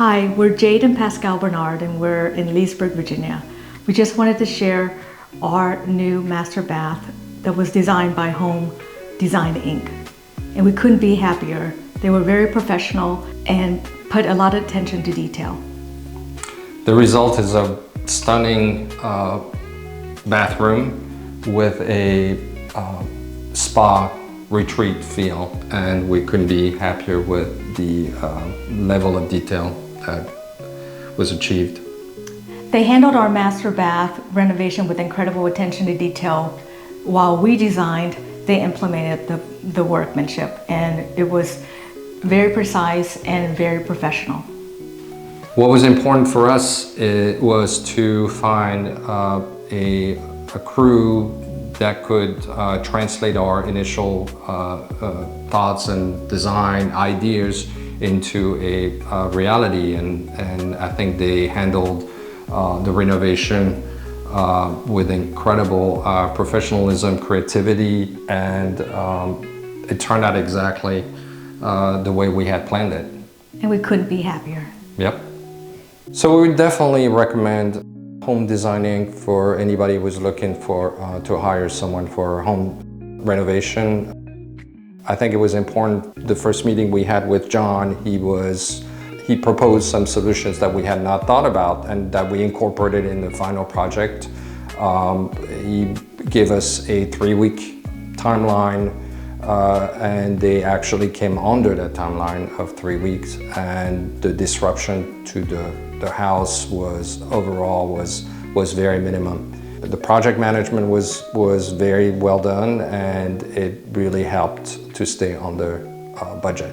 Hi, we're Jade and Pascal Bernard, and we're in Leesburg, Virginia. We just wanted to share our new master bath that was designed by HomeDesign Inc. And we couldn't be happier. They were very professional and put a lot of attention to detail. The result is a stunning bathroom with a spa retreat feel, and we couldn't be happier with the level of detail that was achieved. They handled our master bath renovation with incredible attention to detail. While we designed, they implemented the workmanship, and it was very precise and very professional. What was important for us was to find a crew that could translate our initial thoughts and design ideas into a reality, and I think they handled the renovation with incredible professionalism, creativity, and it turned out exactly the way we had planned it. And we couldn't be happier. Yep. So we would definitely recommend HomeDesign Inc. for anybody who's looking for to hire someone for home renovation. I think it was important, the first meeting we had with John, he proposed some solutions that we had not thought about and that we incorporated in the final project. He gave us a 3-week timeline, and they actually came under that timeline of 3 weeks, and the disruption to the house was very minimum. The project management was very well done, and it really helped to stay under budget.